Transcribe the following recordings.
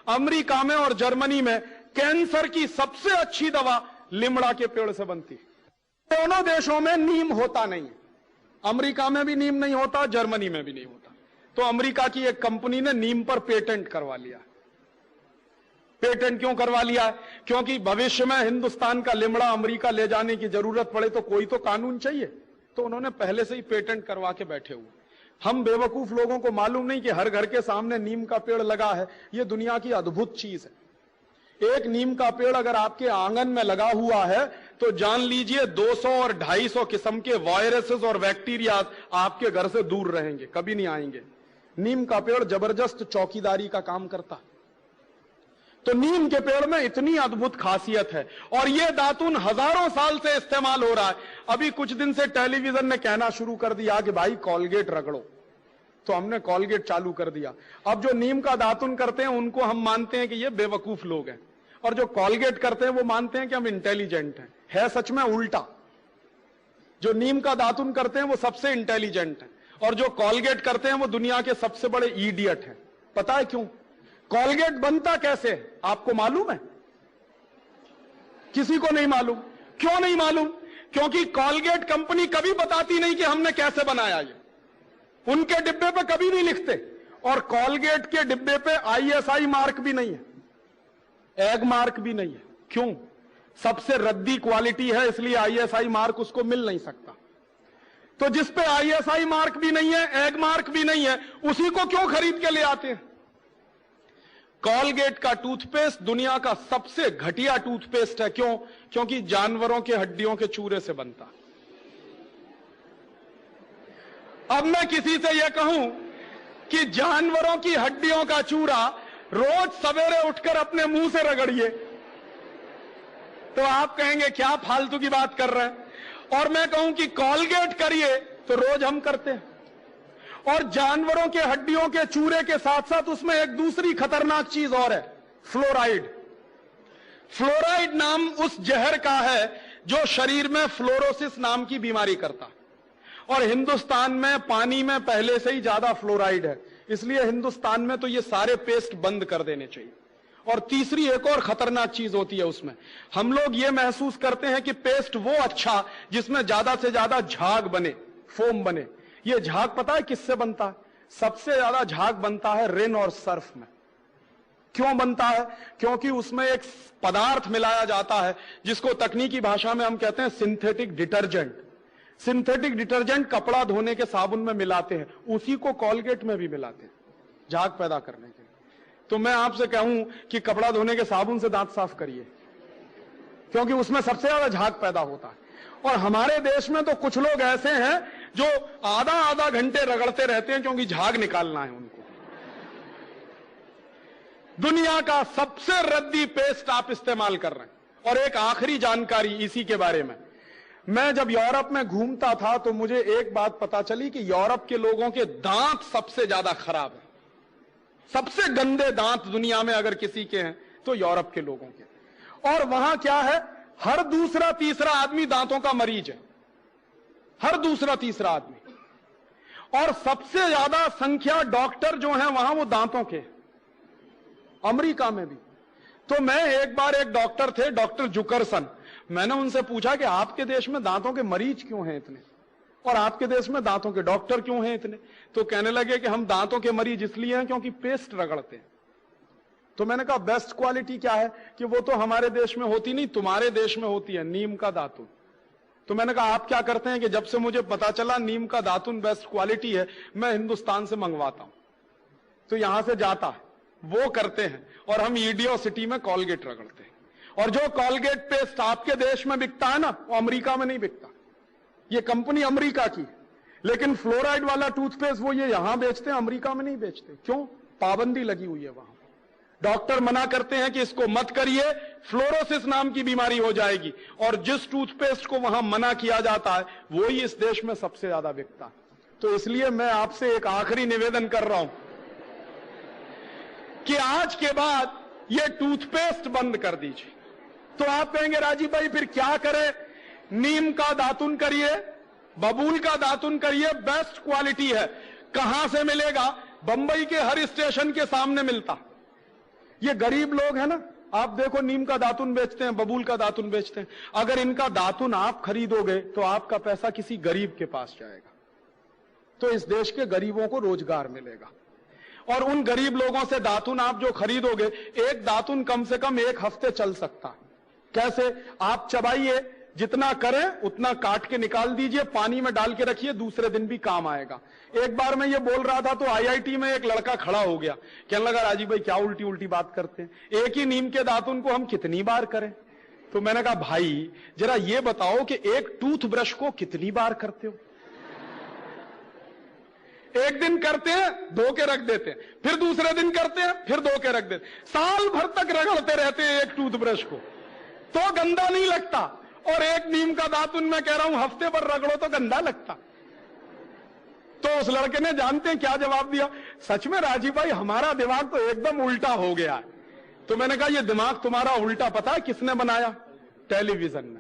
America में और Germany में कैंसर की सबसे अच्छी दवा लिमड़ा के पेड़ से बनती है। दोनों देशों में नीम होता नहीं है, अमेरिका में भी नीम नहीं होता, जर्मनी में भी नहीं होता। तो अमेरिका की एक कंपनी ने नीम पर पेटेंट करवा लिया। पेटेंट क्यों करवा लिया है? क्योंकि भविष्य में हिंदुस्तान का लिमड़ा अमेरिका ले जाने की जरूरत पड़े तो कोई तो कानून चाहिए, तो उन्होंने पहले से ही पेटेंट करवा के बैठे हुए। हम बेवकूफ लोगों को मालूम नहीं कि हर घर के सामने नीम का पेड़ लगा है। यह दुनिया की अद्भुत चीज है। एक नीम का पेड़ अगर आपके आंगन में लगा हुआ है तो जान लीजिए 200 और 250 किस्म के वायरसेस और बैक्टीरिया आपके घर से दूर रहेंगे, कभी नहीं आएंगे। नीम का पेड़ जबरदस्त चौकीदारी का काम करता है। तो नीम के पेड़ में इतनी अद्भुत खासियत है और यह दातुन हजारों साल से इस्तेमाल हो रहा है। अभी कुछ दिन से टेलीविजन ने कहना शुरू कर दिया कि भाई कॉलगेट रगड़ो, तो हमने कॉलगेट चालू कर दिया। अब जो नीम का दातुन करते हैं उनको हम मानते हैं कि ये बेवकूफ लोग हैं, और जो कॉलगेट करते हैं वो मानते हैं कि हम इंटेलिजेंट हैं। है सच में उल्टा। जो नीम का दातुन करते हैं वो सबसे इंटेलिजेंट है, और जो कॉलगेट करते हैं वो दुनिया के सबसे बड़े इडियट हैं। पता है क्यों? कॉलगेट बनता कैसे आपको मालूम है? किसी को नहीं मालूम। क्यों नहीं मालूम? क्योंकि कॉलगेट कंपनी कभी बताती नहीं कि हमने कैसे बनाया ये। उनके डिब्बे पे कभी नहीं लिखते, और कॉलगेट के डिब्बे पे ISI मार्क भी नहीं है, एग मार्क भी नहीं है। क्यों? सबसे रद्दी क्वालिटी है, इसलिए ISI मार्क उसको मिल नहीं सकता। तो जिस पे ISI मार्क भी नहीं है, एग मार्क भी नहीं है, उसी को क्यों खरीद के ले आते हैं? कॉलगेट का टूथपेस्ट दुनिया का सबसे घटिया टूथपेस्ट है। क्यों? क्योंकि जानवरों के हड्डियों के चूरे से बनता। अब मैं किसी से यह कहूं कि जानवरों की हड्डियों का चूरा रोज सवेरे उठकर अपने मुंह से रगड़िए, तो आप कहेंगे क्या फालतू की बात कर रहे हैं। और मैं कहूं कि कॉलगेट करिए, तो रोज हम करते हैं। और जानवरों के हड्डियों के चूरे के साथ साथ उसमें एक दूसरी खतरनाक चीज और है, फ्लोराइड। फ्लोराइड नाम उस जहर का है जो शरीर में फ्लोरोसिस नाम की बीमारी करता है। और हिंदुस्तान में पानी में पहले से ही ज्यादा फ्लोराइड है, इसलिए हिंदुस्तान में तो ये सारे पेस्ट बंद कर देने चाहिए। और तीसरी एक और खतरनाक चीज होती है उसमें, हम लोग ये महसूस करते हैं कि पेस्ट वो अच्छा जिसमें ज्यादा से ज्यादा झाग बने, फोम बने। ये झाग पता है किससे बनता है? सबसे ज्यादा झाग बनता है रिन और सर्फ में। क्यों बनता है? क्योंकि उसमें एक पदार्थ मिलाया जाता है जिसको तकनीकी भाषा में हम कहते हैं सिंथेटिक डिटर्जेंट। सिंथेटिक डिटर्जेंट कपड़ा धोने के साबुन में मिलाते हैं, उसी को कॉलगेट में भी मिलाते हैं झाग पैदा करने के लिए। तो मैं आपसे कहूं कि कपड़ा धोने के साबुन से दांत साफ करिए, क्योंकि उसमें सबसे ज्यादा झाग पैदा होता है। और हमारे देश में तो कुछ लोग ऐसे हैं जो आधा आधा घंटे रगड़ते रहते हैं क्योंकि झाग निकालना है उनको। दुनिया का सबसे रद्दी पेस्ट आप इस्तेमाल कर रहे हैं। और एक आखिरी जानकारी इसी के बारे में, मैं जब यूरोप में घूमता था तो मुझे एक बात पता चली कि यूरोप के लोगों के दांत सबसे ज्यादा खराब है। सबसे गंदे दांत दुनिया में अगर किसी के हैं तो यूरोप के लोगों के। और वहां क्या है, हर दूसरा तीसरा आदमी दांतों का मरीज है, हर दूसरा तीसरा आदमी। और सबसे ज्यादा संख्या डॉक्टर जो हैं वहां वो दांतों के, अमेरिका में भी। तो मैं एक बार, एक डॉक्टर थे, डॉक्टर जुकरसन, मैंने उनसे पूछा कि आपके देश में दांतों के मरीज क्यों हैं इतने, और आपके देश में दांतों के डॉक्टर क्यों हैं इतने? तो कहने लगे कि हम दांतों के मरीज इसलिए हैं क्योंकि पेस्ट रगड़ते हैं। तो मैंने कहा बेस्ट क्वालिटी क्या है? कि वो तो हमारे देश में होती नहीं, तुम्हारे देश में होती है, नीम का दातुन। तो मैंने कहा आप क्या करते हैं? कि जब से मुझे पता चला नीम का दातुन बेस्ट क्वालिटी है, मैं हिंदुस्तान से मंगवाता हूं। तो यहां से जाता है, वो करते हैं, और हम ईडियो सिटी में कॉलगेट रगड़ते हैं। और जो कॉलगेट पेस्ट आपके देश में बिकता है ना, वो अमेरिका में नहीं बिकता। ये कंपनी अमेरिका की, लेकिन फ्लोराइड वाला टूथपेस्ट वो ये यहां बेचते हैं, अमेरिका में नहीं बेचते। क्यों? पाबंदी लगी हुई है वहां। डॉक्टर मना करते हैं कि इसको मत करिए, फ्लोरोसिस नाम की बीमारी हो जाएगी। और जिस टूथपेस्ट को वहां मना किया जाता है वो ही इस देश में सबसे ज्यादा बिकता है। तो इसलिए मैं आपसे एक आखिरी निवेदन कर रहा हूं कि आज के बाद ये टूथपेस्ट बंद कर दीजिए। तो आप कहेंगे राजीव भाई फिर क्या करें? नीम का दातुन करिए, बबूल का दातुन करिए, बेस्ट क्वालिटी है। कहां से मिलेगा? बंबई के हर स्टेशन के सामने मिलता, ये गरीब लोग हैं ना, आप देखो नीम का दातुन बेचते हैं, बबूल का दातुन बेचते हैं। अगर इनका दातुन आप खरीदोगे तो आपका पैसा किसी गरीब के पास जाएगा, तो इस देश के गरीबों को रोजगार मिलेगा। और उन गरीब लोगों से दातुन आप जो खरीदोगे, एक दातुन कम से कम 1 हफ्ते चल सकता है। कैसे? आप चबाइए, जितना करें उतना काट के निकाल दीजिए, पानी में डाल के रखिए, दूसरे दिन भी काम आएगा। एक बार मैं ये बोल रहा था तो आईआईटी में एक लड़का खड़ा हो गया, कहने लगा राजीव भाई क्या उल्टी उल्टी बात करते हैं, एक ही नीम के दातुन को हम कितनी बार करें? तो मैंने कहा भाई जरा ये बताओ कि एक टूथब्रश को कितनी बार करते हो? एक दिन करते हैं, धो के रख देते हैं, फिर दूसरे दिन करते हैं, फिर धो के रख देते हैं, साल भर तक रगड़ते रहते हैं एक टूथब्रश को, तो गंदा नहीं लगता। और एक नीम का दातुन मैं कह रहा हूं हफ्ते भर रगड़ो तो गंदा लगता। तो उस लड़के ने जानते हैं क्या जवाब दिया? सच में राजीव भाई हमारा दिमाग तो एकदम उल्टा हो गया है। तो मैंने कहा ये दिमाग तुम्हारा उल्टा पता है किसने बनाया? टेलीविजन ने।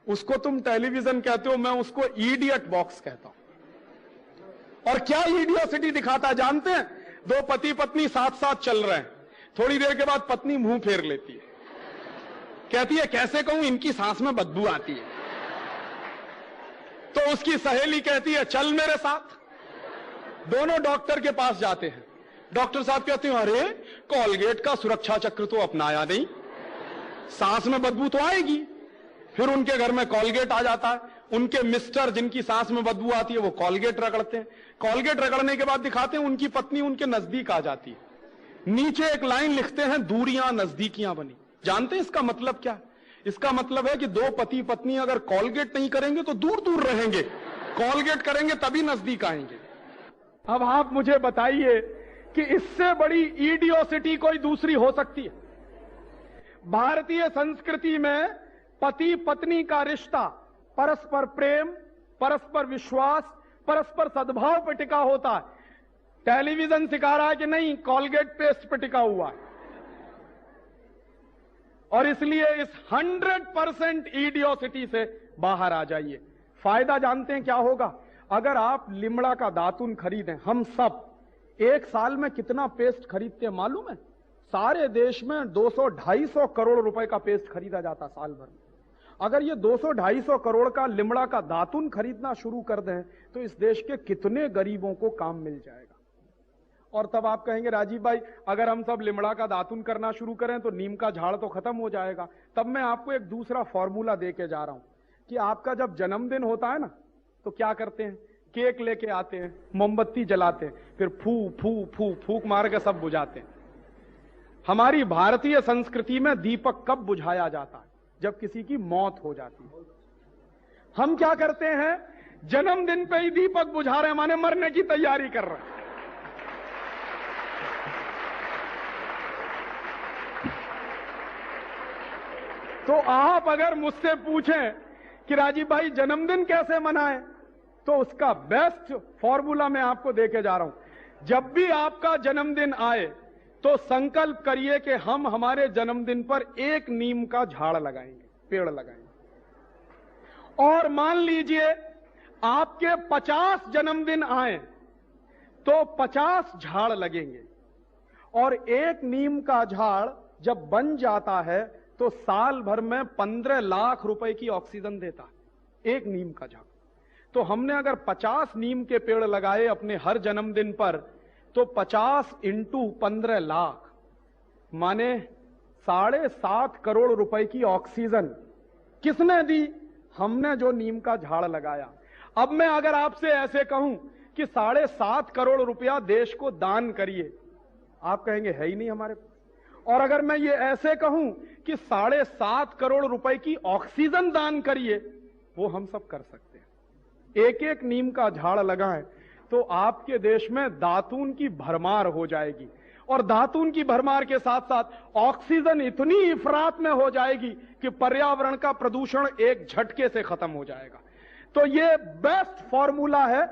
उसको तुम टेलीविजन कहते हो, मैं उसको इडियट बॉक्स कहता हूं। और क्या इडियोसिटी दिखाता है जानते हैं? 2 पति पत्नी साथ साथ चल रहे हैं, थोड़ी देर के बाद पत्नी मुंह फेर लेती है, कहती है कैसे कहूं इनकी सांस में बदबू आती है। तो उसकी सहेली कहती है चल मेरे साथ। दोनों डॉक्टर के पास जाते हैं, डॉक्टर साहब कहते हैं अरे कॉलगेट का सुरक्षा चक्र तो अपनाया नहीं, सांस में बदबू तो आएगी। फिर उनके घर में कॉलगेट आ जाता है, उनके मिस्टर जिनकी सांस में बदबू आती है वो कॉलगेट रगड़ते हैं, कॉलगेट रगड़ने के बाद दिखाते हैं उनकी पत्नी उनके नजदीक आ जाती है, नीचे एक लाइन लिखते हैं दूरियां नजदीकियां बनी। जानते हैं इसका मतलब क्या? इसका मतलब है कि 2 पति पत्नी अगर कॉलगेट नहीं करेंगे तो दूर दूर रहेंगे, कॉलगेट करेंगे तभी नजदीक आएंगे। अब आप मुझे बताइए कि इससे बड़ी इडियोसिटी कोई दूसरी हो सकती है? भारतीय संस्कृति में पति पत्नी का रिश्ता परस्पर प्रेम, परस्पर विश्वास, परस्पर सद्भाव पर टिका होता है। टेलीविजन सिखा रहा है कि नहीं कॉलगेट पेस्ट पर टिका हुआ है। और इसलिए इस 100% इडियोसिटी से बाहर आ जाइए। फायदा जानते हैं क्या होगा? अगर आप लिमड़ा का दातुन खरीदें, हम सब 1 साल में कितना पेस्ट खरीदते हैं मालूम है? सारे देश में 200-250 करोड़ रुपए का पेस्ट खरीदा जाता साल भर में। अगर ये 200-250 करोड़ का लिमड़ा का दातुन खरीदना शुरू कर दें तो इस देश के कितने गरीबों को काम मिल जाएगा। और तब आप कहेंगे राजीव भाई अगर हम सब लिमड़ा का दातुन करना शुरू करें तो नीम का झाड़ तो खत्म हो जाएगा। तब मैं आपको एक दूसरा फॉर्मूला दे के जा रहा हूं कि आपका जब जन्मदिन होता है ना तो क्या करते हैं? केक लेके आते हैं, मोमबत्ती जलाते हैं, फिर फू फू फू फूक मार के सब बुझाते हैं। हमारी भारतीय संस्कृति में दीपक कब बुझाया जाता है? जब किसी की मौत हो जाती है। हम क्या करते हैं? जन्मदिन पे ही दीपक बुझा रहे हैं, माने मरने की तैयारी कर रहे हैं। तो आप अगर मुझसे पूछें कि राजीव भाई जन्मदिन कैसे मनाएं, तो उसका बेस्ट फॉर्मूला मैं आपको देके जा रहा हूं। जब भी आपका जन्मदिन आए तो संकल्प करिए कि हम हमारे जन्मदिन पर 1 नीम का झाड़ लगाएंगे, पेड़ लगाएंगे। और मान लीजिए आपके 50 जन्मदिन आए तो 50 झाड़ लगेंगे। और 1 नीम का झाड़ जब बन जाता है तो साल भर में 15 लाख रुपए की ऑक्सीजन देता है 1 नीम का झाड़। तो हमने अगर 50 नीम के पेड़ लगाए अपने हर जन्मदिन पर तो 50 × 15 लाख माने 7.5 करोड़ रुपए की ऑक्सीजन किसने दी? हमने जो नीम का झाड़ लगाया। अब मैं अगर आपसे ऐसे कहूं कि 7.5 करोड़ रुपया देश को दान करिए, आप कहेंगे है ही नहीं हमारे पास। और अगर मैं ये ऐसे कहूं कि 7.5 करोड़ रुपए की ऑक्सीजन दान करिए, वो हम सब कर सकते हैं। 1-1 नीम का झाड़ लगाएं तो आपके देश में दातून की भरमार हो जाएगी। और दातून की भरमार के साथ साथ ऑक्सीजन इतनी इफरात में हो जाएगी कि पर्यावरण का प्रदूषण एक झटके से खत्म हो जाएगा। तो ये बेस्ट फॉर्मूला है,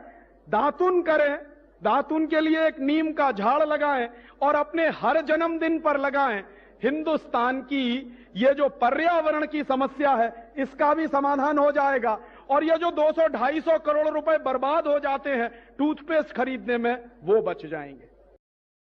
दातून करें, दातून के लिए 1 नीम का झाड़ लगाएं और अपने हर जन्मदिन पर लगाएं। हिंदुस्तान की ये जो पर्यावरण की समस्या है इसका भी समाधान हो जाएगा। और ये जो 200-250 करोड़ रुपए बर्बाद हो जाते हैं टूथपेस्ट खरीदने में, वो बच जाएंगे।